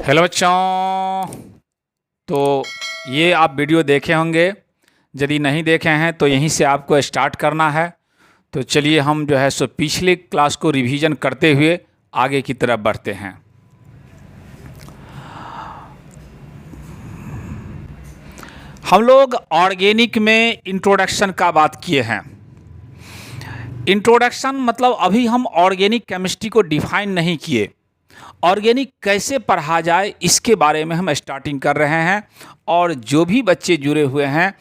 Hello बच्चों। तो ये आप वीडियो देखे होंगे, यदि नहीं देखे हैं तो यहीं से आपको स्टार्ट करना है। तो चलिए हम जो है सो पिछले क्लास को रिवीजन करते हुए आगे की तरफ बढ़ते हैं। हम लोग ऑर्गेनिक में इंट्रोडक्शन का बात किए हैं। इंट्रोडक्शन मतलब अभी हम ऑर्गेनिक केमिस्ट्री को डिफाइन नहीं किए। ऑर्गेनिक कैसे पढ़ा जाए इसके बारे में हम स्टार्टिंग कर रहे हैं। और जो भी बच्चे जुड़े हुए हैं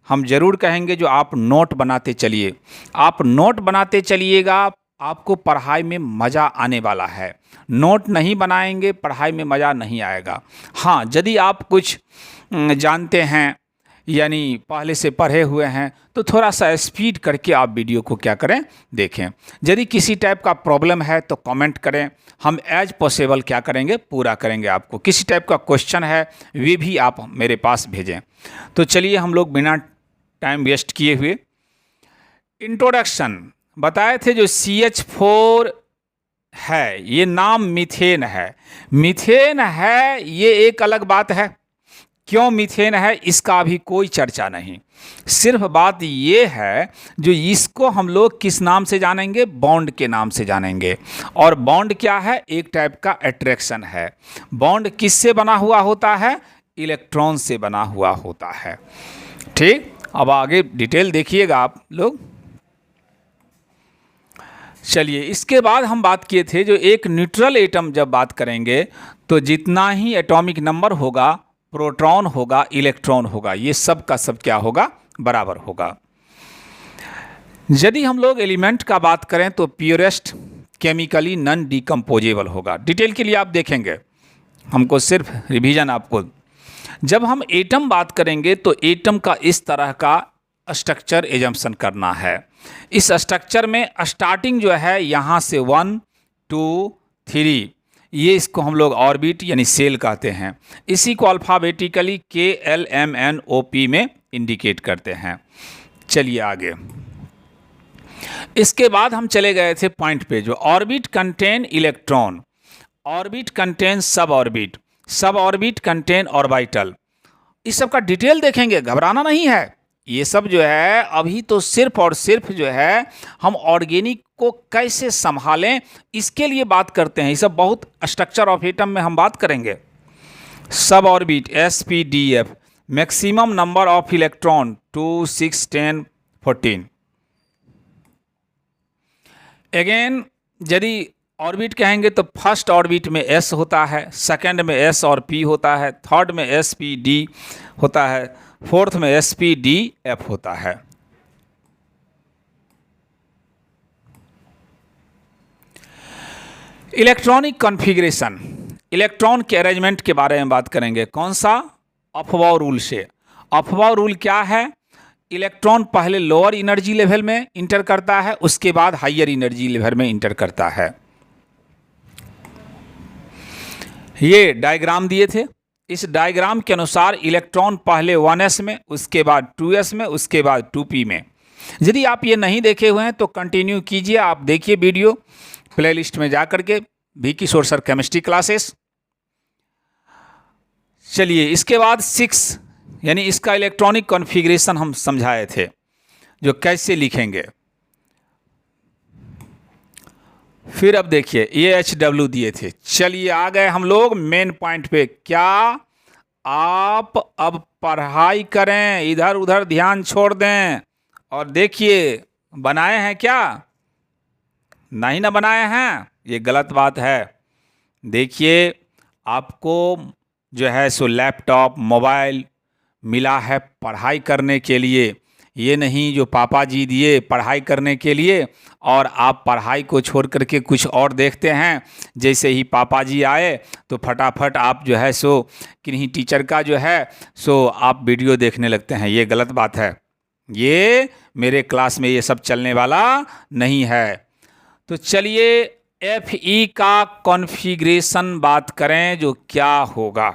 हम ज़रूर कहेंगे जो आप नोट बनाते चलिए। आप नोट बनाते चलिएगा, आपको पढ़ाई में मज़ा आने वाला है। नोट नहीं बनाएंगे पढ़ाई में मज़ा नहीं आएगा। हाँ, यदि आप कुछ जानते हैं यानी पहले से पढ़े हुए हैं तो थोड़ा सा स्पीड करके आप वीडियो को क्या करें, देखें। यदि किसी टाइप का प्रॉब्लम है तो कमेंट करें, हम एज पॉसिबल क्या करेंगे, पूरा करेंगे। आपको किसी टाइप का क्वेश्चन है वे भी आप मेरे पास भेजें। तो चलिए हम लोग बिना टाइम वेस्ट किए हुए इंट्रोडक्शन बताए थे। जो CH4 है ये नाम मीथेन है। मीथेन है ये एक अलग बात है। क्यों मीथेन है इसका अभी कोई चर्चा नहीं। सिर्फ बात ये है जो इसको हम लोग किस नाम से जानेंगे, बॉन्ड के नाम से जानेंगे। और बॉन्ड क्या है, एक टाइप का अट्रैक्शन है। बॉन्ड किससे बना हुआ होता है, इलेक्ट्रॉन से बना हुआ होता है। ठीक, अब आगे डिटेल देखिएगा आप लोग। चलिए इसके बाद हम बात किए थे जो एक न्यूट्रल एटम जब बात करेंगे तो जितना ही एटॉमिक नंबर होगा, प्रोटॉन होगा, इलेक्ट्रॉन होगा, ये सब का सब क्या होगा, बराबर होगा। यदि हम लोग एलिमेंट का बात करें तो प्योरेस्ट केमिकली नॉन डिकम्पोजेबल होगा। डिटेल के लिए आप देखेंगे, हमको सिर्फ रिवीजन आपको। जब हम एटम बात करेंगे तो एटम का इस तरह का स्ट्रक्चर एजम्पशन करना है। इस स्ट्रक्चर में स्टार्टिंग जो है यहाँ से 1 2 3, ये इसको हम लोग ऑर्बिट यानी सेल कहते हैं। इसी को अल्फ़ाबेटिकली KLMNOP में इंडिकेट करते हैं। चलिए आगे। इसके बाद हम चले गए थे पॉइंट पे, जो orbit contain electron, orbit contain सब ऑर्बिट, सब ऑर्बिट कंटेन ऑर्बिटल। इस सब का डिटेल देखेंगे, घबराना नहीं है। ये सब जो है अभी तो सिर्फ और सिर्फ जो है हम ऑर्गेनिक को कैसे संभालें इसके लिए बात करते हैं। ये सब बहुत स्ट्रक्चर ऑफ एटम में हम बात करेंगे। सब orbit SPDF, maximum number of electron 2 6 10 14। Again यदि ऑर्बिट कहेंगे तो फर्स्ट ऑर्बिट में S होता है, सेकंड में S और P होता है, थर्ड में SPD होता है, फोर्थ में SPDF होता है। इलेक्ट्रॉनिक कॉन्फ़िगरेशन, इलेक्ट्रॉन के अरेंजमेंट के बारे में बात करेंगे। कौन सा, अफबाउ रूल से। अफबाउ रूल क्या है, इलेक्ट्रॉन पहले लोअर एनर्जी लेवल में इंटर करता है, उसके बाद हायर एनर्जी लेवल में इंटर करता है। ये डायग्राम दिए थे। इस डायग्राम के अनुसार इलेक्ट्रॉन पहले 1s में, उसके बाद 2s में, उसके बाद 2p में। यदि आप ये नहीं देखे हुए हैं तो कंटिन्यू कीजिए, आप देखिए वीडियो प्लेलिस्ट में जा करके, VK सोर्सर केमिस्ट्री क्लासेस। चलिए इसके बाद 6 यानी इसका इलेक्ट्रॉनिक कॉन्फ़िगरेशन हम समझाए थे, जो कैसे लिखेंगे। फिर अब देखिए ये HW दिए थे। चलिए आ गए हम लोग मेन पॉइंट पे। क्या आप अब पढ़ाई करें, इधर उधर ध्यान छोड़ दें और देखिए बनाए हैं क्या, नहीं ना बनाए हैं, ये गलत बात है। देखिए आपको जो है सो लैपटॉप मोबाइल मिला है पढ़ाई करने के लिए, ये नहीं जो पापा जी दिए पढ़ाई करने के लिए और आप पढ़ाई को छोड़ करके कुछ और देखते हैं। जैसे ही पापा जी आए तो फटाफट आप जो है सो किन्हीं टीचर का जो है सो आप वीडियो देखने लगते हैं। ये गलत बात है, ये मेरे क्लास में ये सब चलने वाला नहीं है। तो चलिए FE का कॉन्फ़िगरेशन बात करें, जो क्या होगा।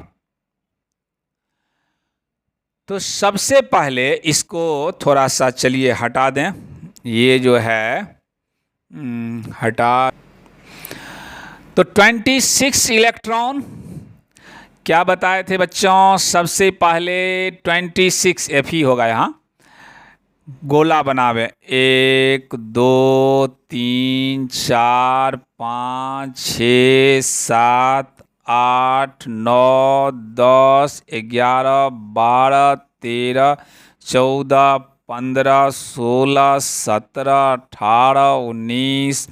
तो सबसे पहले इसको थोड़ा सा चलिए हटा दें, ये जो है हटा। तो 26 इलेक्ट्रॉन क्या बताए थे बच्चों? सबसे पहले 26 Fe होगा यहाँ, गोला बनावे 1 2 3 4 5 6 7 8 9 10 11 12 13 14 15 16 17 18 19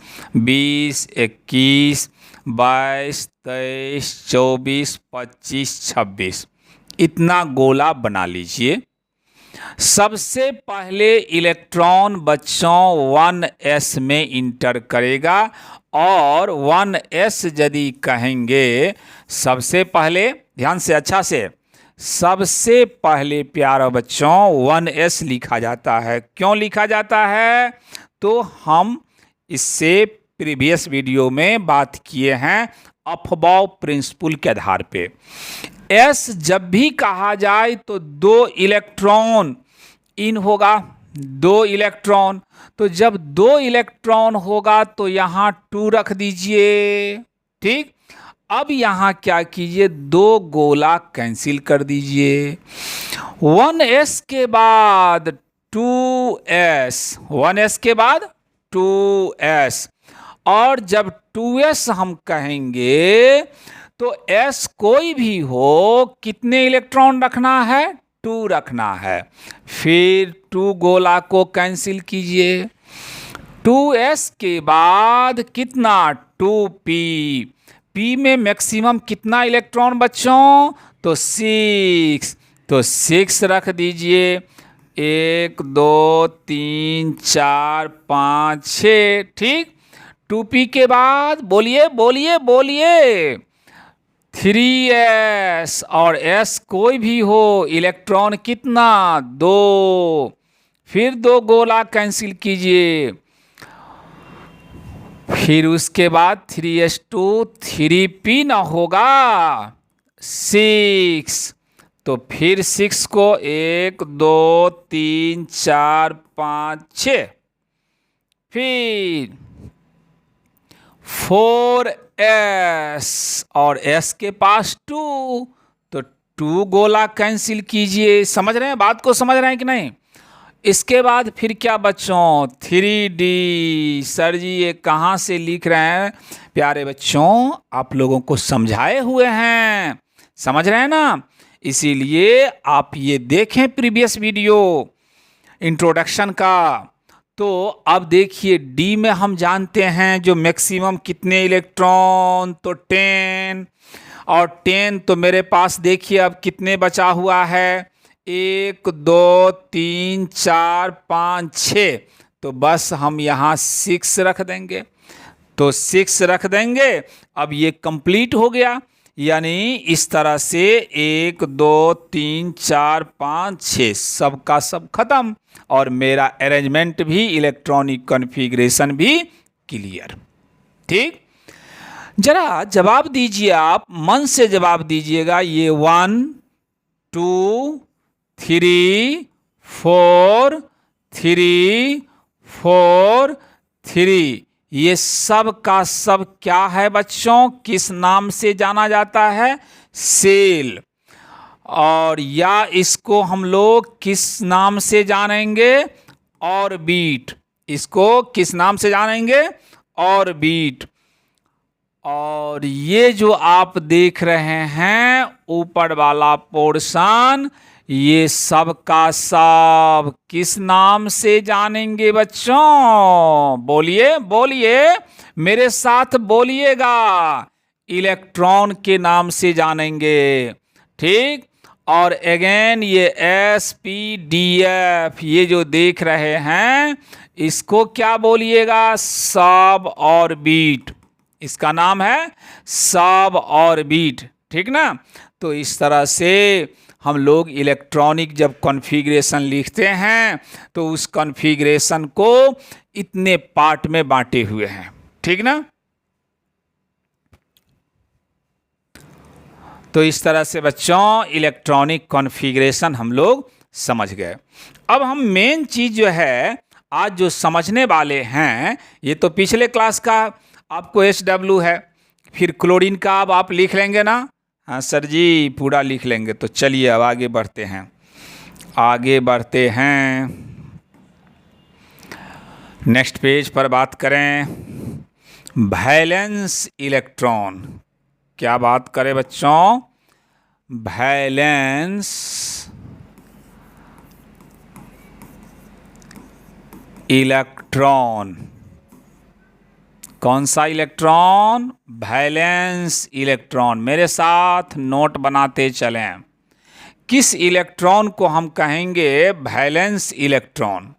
20 21 22 23 24 25 26, इतना गोला बना लीजिए। सबसे पहले इलेक्ट्रॉन बच्चों 1s में इंटर करेगा, और 1s यदि कहेंगे सबसे पहले, ध्यान से अच्छा से, सबसे पहले प्यारे बच्चों 1s लिखा जाता है। क्यों लिखा जाता है? तो हम इससे प्रीवियस वीडियो में बात किए हैं अफबाउ प्रिंसिपल के आधार पे। एस जब भी कहा जाए तो 2 इलेक्ट्रॉन इन होगा, 2 इलेक्ट्रॉन, तो जब 2 इलेक्ट्रॉन होगा तो यहाँ 2 रख दीजिए। ठीक, अब यहाँ क्या कीजिए, 2 गोला कैंसिल कर दीजिए। 1s के बाद 2s, 1s के बाद 2s, और जब 2s हम कहेंगे तो s कोई भी हो कितने इलेक्ट्रॉन रखना है? 2 रखना है। फिर 2 गोला को कैंसिल कीजिए। 2s के बाद कितना? 2p, p में मैक्सिमम कितना इलेक्ट्रॉन बच्चों? तो 6, तो 6 रख दीजिए। 1 2 3 4 5 6, ठीक। 2p के बाद बोलिए बोलिए बोलिए 3s, और s कोई भी हो इलेक्ट्रॉन कितना? 2, फिर 2 गोला कैंसिल कीजिए। फिर उसके बाद 3s2, 3p ना होगा 6, तो फिर 6 को 1 2 3 4 5 6, फिर 4s, और s के पास 2, तो 2 गोला कैंसिल कीजिए। समझ रहे हैं बात को? समझ रहे हैं कि नहीं? इसके बाद फिर क्या बच्चों? 3d। सर जी ये कहाँ से लिख रहे हैं? प्यारे बच्चों आप लोगों को समझाए हुए हैं, समझ रहे हैं ना? इसीलिए आप ये देखें प्रीवियस वीडियो इंट्रोडक्शन का। तो अब देखिए डी में हम जानते हैं जो मैक्सिमम कितने इलेक्ट्रॉन? तो 10, और 10 तो मेरे पास देखिए अब कितने बचा हुआ है? 1 2 3 4 5 6, तो बस हम यहाँ 6 रख देंगे। तो 6 रख देंगे, अब ये कंप्लीट हो गया। यानी इस तरह से 1 2 3 4 5 6 सब का सब खत्म, और मेरा अरेंजमेंट भी, इलेक्ट्रॉनिक कॉन्फ़िगरेशन भी क्लियर। ठीक, जरा जवाब दीजिए, आप मन से जवाब दीजिएगा। ये 1 2 3 4 3 4 3, ये सब का सब क्या है बच्चों? किस नाम से जाना जाता है? सेल। और या इसको हम लोग किस नाम से जानेंगे? ऑर्बिट। इसको किस नाम से जानेंगे? ऑर्बिट। और ये जो आप देख रहे हैं ऊपर वाला पोर्शन, ये सब का सब किस नाम से जानेंगे बच्चों? बोलिए बोलिए, मेरे साथ बोलिएगा। इलेक्ट्रॉन के नाम से जानेंगे। ठीक, और अगेन ये SPDF ये जो देख रहे हैं इसको क्या बोलिएगा? सब ऑर्बिट। इसका नाम है सब ऑर्बिट। ठीक ना? तो इस तरह से हम लोग इलेक्ट्रॉनिक जब कॉन्फ़िगरेशन लिखते हैं तो उस कॉन्फ़िगरेशन को इतने पार्ट में बांटे हुए हैं। ठीक ना? तो इस तरह से बच्चों इलेक्ट्रॉनिक कॉन्फ़िगरेशन हम लोग समझ गए। अब हम मेन चीज़ जो है आज जो समझने वाले हैं, ये तो पिछले क्लास का आपको SW है, फिर क्लोरीन का अब आप लिख लेंगे ना, हाँ सर जी, पूरा लिख लेंगे। तो चलिए अब आगे बढ़ते हैं, आगे बढ़ते हैं। नेक्स्ट पेज पर बात करें, वैलेंस इलेक्ट्रॉन। क्या बात करें बच्चों? Valence electron. कौन सा इलेक्ट्रॉन? Valence electron. मेरे साथ नोट बनाते चलें। किस इलेक्ट्रॉन को हम कहेंगे वैलेंस इलेक्ट्रॉन?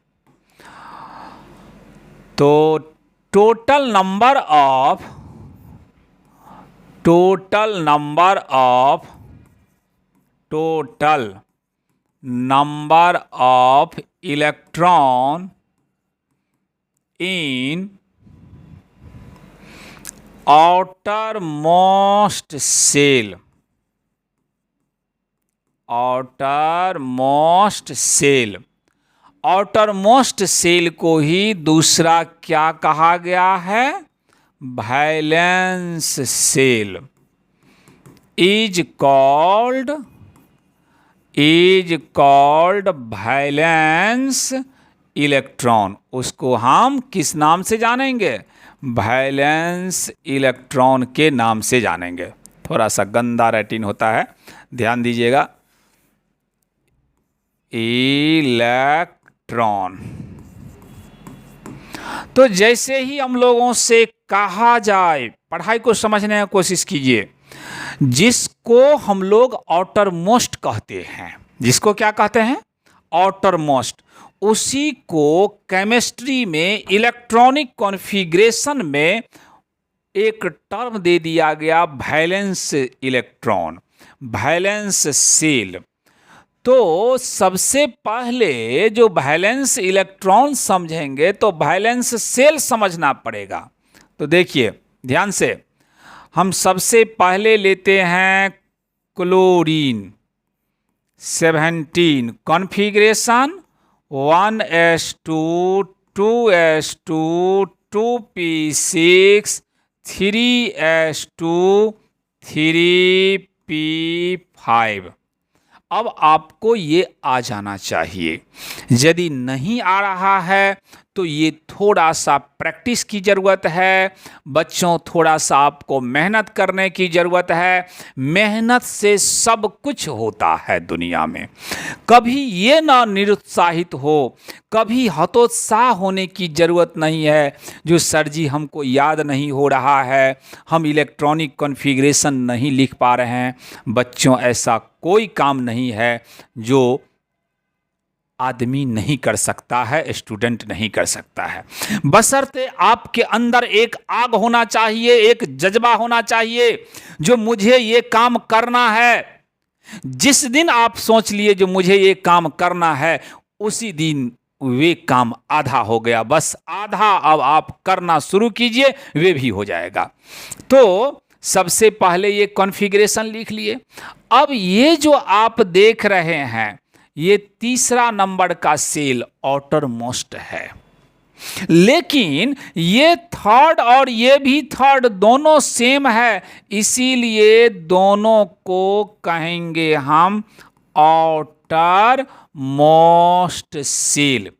तो total number of electron in outermost cell, outermost cell को ही दूसरा क्या कहा गया है? Valence shell is called valence electron. उसको हम किस नाम से जानेंगे? वैलेंस इलेक्ट्रॉन के नाम से जानेंगे। थोड़ा सा गंदा राइटिंग होता है, ध्यान दीजिएगा। इलेक्ट्रॉन। तो जैसे ही हम लोगों से कहा जाए, पढ़ाई को समझने की कोशिश कीजिए, जिसको हम लोग आउटर मोस्ट कहते हैं, जिसको क्या कहते हैं? Outer most. उसी को केमिस्ट्री में इलेक्ट्रॉनिक कॉन्फ़िगरेशन में एक टर्म दे दिया गया, वैलेंस इलेक्ट्रॉन, वैलेंस सेल। तो सबसे पहले जो वैलेंस इलेक्ट्रॉन समझेंगे तो वैलेंस सेल समझना पड़ेगा। तो देखिए ध्यान से, हम सबसे पहले लेते हैं chlorine 17, configuration 1s2 2s2 2p6 3s2 3p5। अब आपको ये आ जाना चाहिए। यदि नहीं आ रहा है तो ये थोड़ा सा प्रैक्टिस की ज़रूरत है बच्चों, थोड़ा सा आपको मेहनत करने की ज़रूरत है। मेहनत से सब कुछ होता है दुनिया में। कभी ये ना निरुत्साहित हो, कभी हतोत्साह होने की ज़रूरत नहीं है जो सर जी हमको याद नहीं हो रहा है, हम इलेक्ट्रॉनिक कॉन्फ़िगरेशन नहीं लिख पा रहे हैं। बच्चों, ऐसा कोई काम नहीं है जो आदमी नहीं कर सकता है, स्टूडेंट नहीं कर सकता है। बशर्ते आपके अंदर एक आग होना चाहिए, एक जज्बा होना चाहिए जो मुझे ये काम करना है। जिस दिन आप सोच लिए जो मुझे ये काम करना है, उसी दिन वे काम आधा हो गया। बस आधा अब आप करना शुरू कीजिए, वे भी हो जाएगा। तो सबसे पहले ये कॉन्फ़िगरेशन लिख लिए। अब ये जो आप देख रहे हैं, ये तीसरा नंबर का सेल आउटर मोस्ट है, लेकिन ये थर्ड और ये भी थर्ड दोनों सेम है, इसीलिए दोनों को कहेंगे हम आउटर मोस्ट सेल।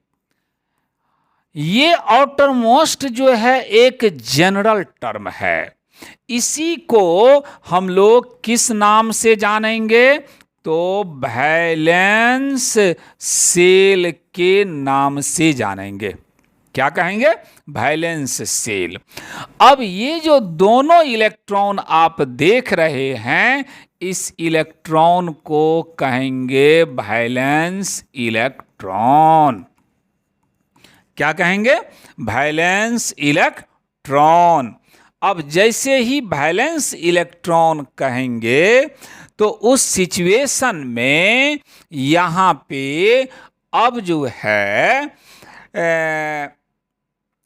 ये आउटर मोस्ट जो है एक जनरल टर्म है। इसी को हम लोग किस नाम से जानेंगे? तो वैलेंस सेल के नाम से जानेंगे। क्या कहेंगे? Valence shell. अब ये जो दोनों इलेक्ट्रॉन आप देख रहे हैं, इस इलेक्ट्रॉन को कहेंगे वैलेंस इलेक्ट्रॉन। क्या कहेंगे? Valence electron. अब जैसे ही वैलेंस इलेक्ट्रॉन कहेंगे तो उस सिचुएशन में यहाँ पे अब जो है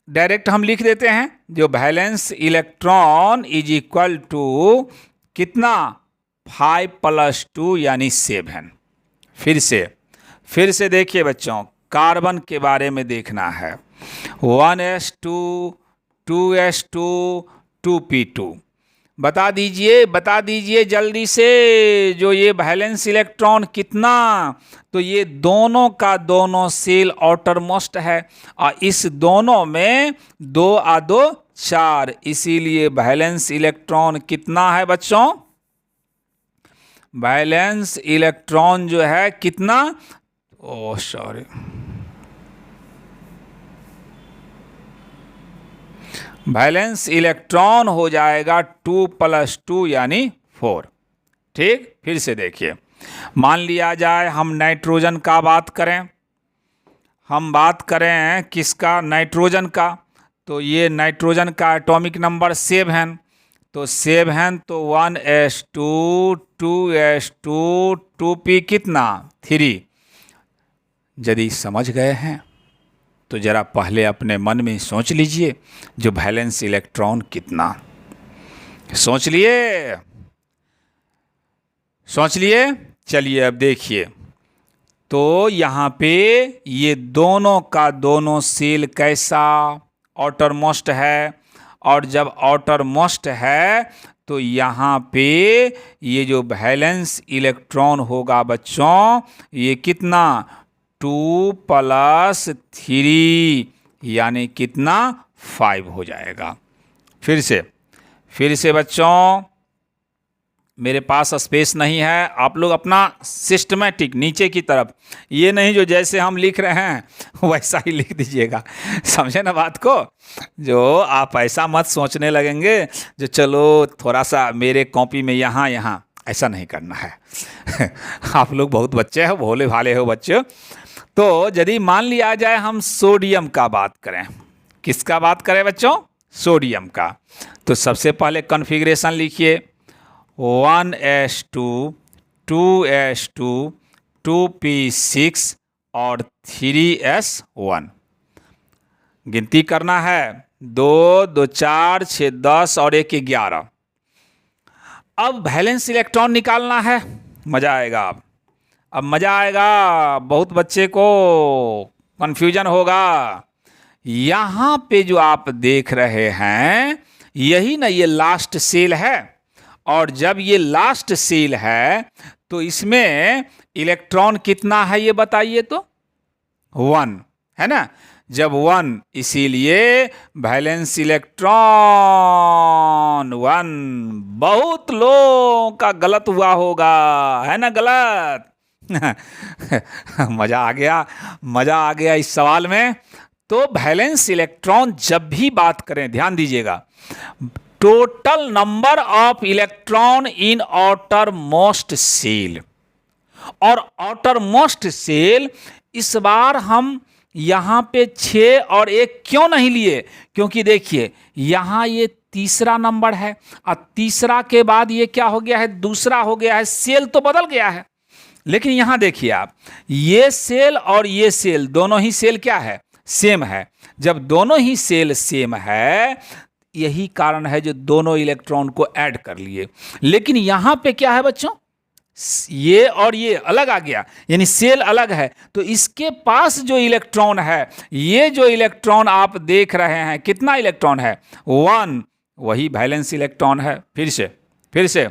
डायरेक्ट हम लिख देते हैं, जो valence electron is equal to कितना? 5 + 2 यानी 7। फिर से देखिए बच्चों, कार्बन के बारे में देखना है। 1s2 2s2 2p2 बता दीजिए जल्दी से, जो ये वैलेंस इलेक्ट्रॉन कितना, तो ये दोनों का दोनों सेल आउटर मोस्ट है और इस दोनों में 2 आ 2 4, इसीलिए वैलेंस इलेक्ट्रॉन कितना है बच्चों, वैलेंस इलेक्ट्रॉन जो है कितना, ओह सॉरी, वैलेंस इलेक्ट्रॉन हो जाएगा 2 + 2 यानी 4। ठीक, फिर से देखिए, मान लिया जाए हम नाइट्रोजन का बात करें, हम बात करें किसका, नाइट्रोजन का, तो ये नाइट्रोजन का एटॉमिक नंबर 7, तो 7 तो 1s2 2s2 2p कितना 3। यदि समझ गए हैं तो जरा पहले अपने मन में सोच लीजिए, जो वैलेंस इलेक्ट्रॉन कितना, सोच लिए, सोच लिए। चलिए अब देखिए, तो यहाँ पे ये दोनों का दोनों सेल कैसा, आउटर मोस्ट है, और जब आउटर मोस्ट है तो यहाँ पे ये जो वैलेंस इलेक्ट्रॉन होगा बच्चों, ये कितना 2 + 3 यानी कितना 5 हो जाएगा। फिर से बच्चों, मेरे पास स्पेस नहीं है, आप लोग अपना सिस्टमेटिक नीचे की तरफ, ये नहीं जो जैसे हम लिख रहे हैं वैसा ही लिख दीजिएगा, समझे ना बात को, जो आप ऐसा मत सोचने लगेंगे जो चलो थोड़ा सा मेरे कॉपी में यहाँ यहाँ, ऐसा नहीं करना है आप लोग बहुत बच्चे हो, भोले भाले हो बच्चे। तो यदि मान लिया जाए हम सोडियम का बात करें, किसका बात करें बच्चों, सोडियम का, तो सबसे पहले कॉन्फ़िगरेशन लिखिए, 1s2 2s2 2p6 और 3s1, गिनती करना है, 2 2 4 6 10 और 1 11। अब वैलेंस इलेक्ट्रॉन निकालना है, मज़ा आएगा। अब मज़ा आएगा, बहुत बच्चे को कन्फ्यूजन होगा। यहाँ पे जो आप देख रहे हैं यही ना ये लास्ट सेल है, और जब ये लास्ट सेल है तो इसमें इलेक्ट्रॉन कितना है ये बताइए तो, 1 है ना, जब 1, इसीलिए वैलेंस इलेक्ट्रॉन 1। बहुत लोगों का गलत हुआ होगा, है ना गलत मज़ा आ गया इस सवाल में। तो वैलेंस इलेक्ट्रॉन जब भी बात करें, ध्यान दीजिएगा, total number of electron in outermost shell, और आउटर मोस्ट सेल इस बार हम यहाँ पे 6 और 1 क्यों नहीं लिए, क्योंकि देखिए यहाँ ये तीसरा नंबर है और तीसरा के बाद ये क्या हो गया है, दूसरा हो गया है, सेल तो बदल गया है। लेकिन यहाँ देखिए आप, ये सेल और ये सेल दोनों ही सेल क्या है, सेम है। जब दोनों ही सेल सेम है, यही कारण है जो दोनों इलेक्ट्रॉन को ऐड कर लिए। लेकिन यहाँ पे क्या है बच्चों, ये और ये अलग आ गया, यानी सेल अलग है, तो इसके पास जो इलेक्ट्रॉन है, ये जो इलेक्ट्रॉन आप देख रहे हैं, कितना इलेक्ट्रॉन है, 1, वही वैलेंस इलेक्ट्रॉन है। फिर से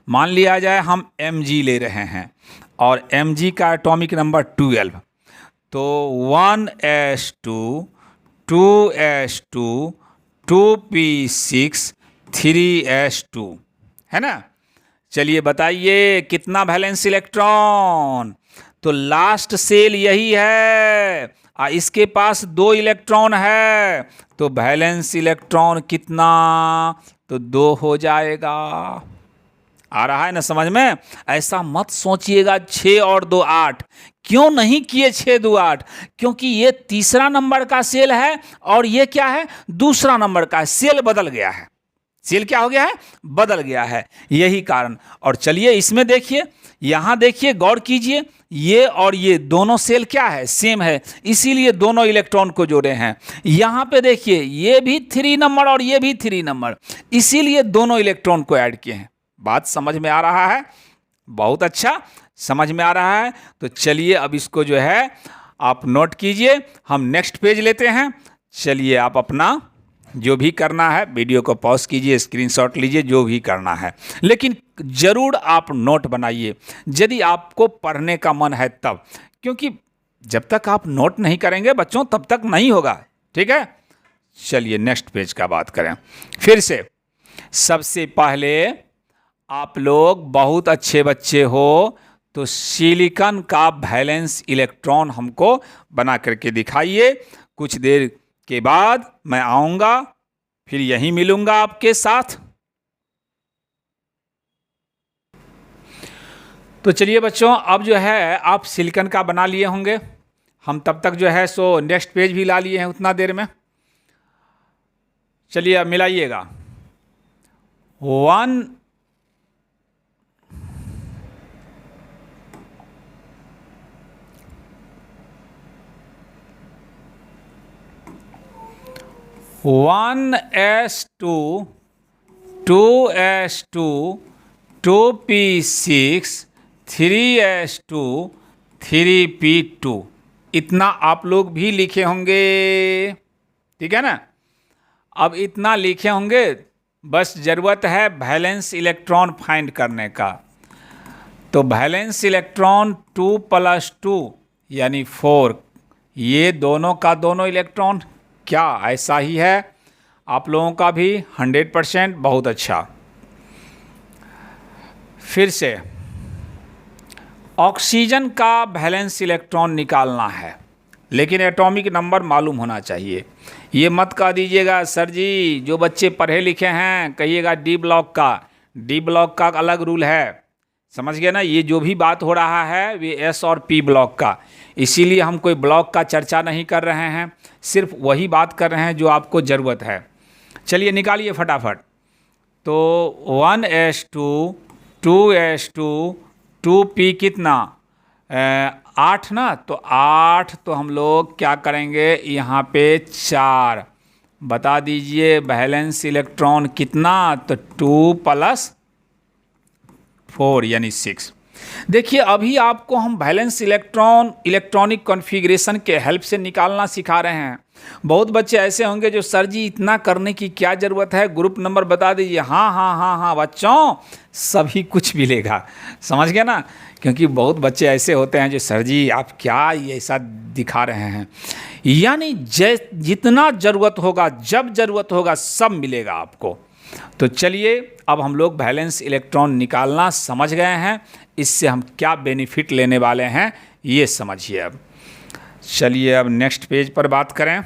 मान लिया जाए हम Mg ले रहे हैं और Mg का एटॉमिक नंबर 12, तो 1s2 2s2 2p6 3s2 है ना। चलिए बताइए कितना वैलेंस इलेक्ट्रॉन, तो लास्ट सेल यही है, इसके पास 2 इलेक्ट्रॉन है, तो वैलेंस इलेक्ट्रॉन कितना, तो 2 हो जाएगा। आ रहा है ना समझ में। ऐसा मत सोचिएगा 6 और 2 8, क्यों नहीं किए 6 2 8, क्योंकि ये तीसरा नंबर का सेल है और ये क्या है, दूसरा नंबर का सेल बदल गया है। सेल क्या हो गया है, बदल गया है, यही कारण। और चलिए इसमें देखिए, यहां देखिए, गौर कीजिए, ये और ये दोनों सेल क्या है, सेम है, इसीलिए दोनों इलेक्ट्रॉन को जोड़े हैं। यहां पे देखिए, ये भी 3 नंबर और ये भी 3 नंबर, इसीलिए दोनों इलेक्ट्रॉन को ऐड किए हैं। बात समझ में आ रहा है, बहुत अच्छा समझ में आ रहा है। तो चलिए अब इसको जो है आप नोट कीजिए, हम नेक्स्ट पेज लेते हैं। चलिए आप अपना जो भी करना है वीडियो को पॉज कीजिए, स्क्रीनशॉट लीजिए, जो भी करना है, लेकिन ज़रूर आप नोट बनाइए यदि आपको पढ़ने का मन है तब, क्योंकि जब तक आप नोट नहीं करेंगे बच्चों तब तक नहीं होगा। ठीक है, चलिए नेक्स्ट पेज का बात करें फिर से। सबसे पहले आप लोग बहुत अच्छे बच्चे हो तो सिलिकॉन का वैलेंस इलेक्ट्रॉन हमको बना करके दिखाइए। कुछ देर के बाद मैं आऊँगा, फिर यहीं मिलूँगा आपके साथ। तो चलिए बच्चों, अब जो है आप सिलिकॉन का बना लिए होंगे, हम तब तक जो है सो नेक्स्ट पेज भी ला लिए हैं उतना देर में। चलिए अब मिलाइएगा। 1s2 2s2 2p6 3s2 3p2 इतना आप लोग भी लिखे होंगे। ठीक है ना, अब इतना लिखे होंगे, बस ज़रूरत है वैलेंस इलेक्ट्रॉन फाइंड करने का। तो वैलेंस इलेक्ट्रॉन 2 + 2 यानी 4, ये दोनों का दोनों इलेक्ट्रॉन क्या ऐसा ही है? आप लोगों का भी 100%, बहुत अच्छा। फिर से ऑक्सीजन का वैलेंस इलेक्ट्रॉन निकालना है, लेकिन एटॉमिक नंबर मालूम होना चाहिए। ये मत कह दीजिएगा सर जी, जो बच्चे पढ़े लिखे हैं कहिएगा डी ब्लॉक का अलग रूल है, समझ गए ना। ये जो भी बात हो रहा है वे एस और पी ब्लॉक का, इसीलिए हम कोई ब्लॉक का चर्चा नहीं कर रहे हैं, सिर्फ वही बात कर रहे हैं जो आपको ज़रूरत है। चलिए निकालिए फटाफट। तो 1s2 2s2 2p कितना 8 ना, तो 8 तो हम लोग क्या करेंगे यहाँ पे 4 बता दीजिए। वैलेंस इलेक्ट्रॉन कितना, तो 2 + 4 यानी 6। देखिए अभी आपको हम वैलेंस इलेक्ट्रॉन इलेक्ट्रॉनिक कॉन्फ़िगरेशन के हेल्प से निकालना सिखा रहे हैं। बहुत बच्चे ऐसे होंगे जो सर जी इतना करने की क्या ज़रूरत है, ग्रुप नंबर बता दीजिए। हाँ हाँ हाँ हाँ बच्चों, सभी कुछ मिलेगा, समझ गए ना। क्योंकि बहुत बच्चे ऐसे होते हैं जो सर जी आप क्या ये ऐसा दिखा रहे हैं, यानी जितना ज़रूरत होगा जब ज़रूरत होगा सब मिलेगा आपको। तो चलिए अब हम लोग वैलेंस इलेक्ट्रॉन निकालना समझ गए हैं, इससे हम क्या बेनिफिट लेने वाले हैं ये समझिए। अब चलिए अब नेक्स्ट पेज पर बात करें।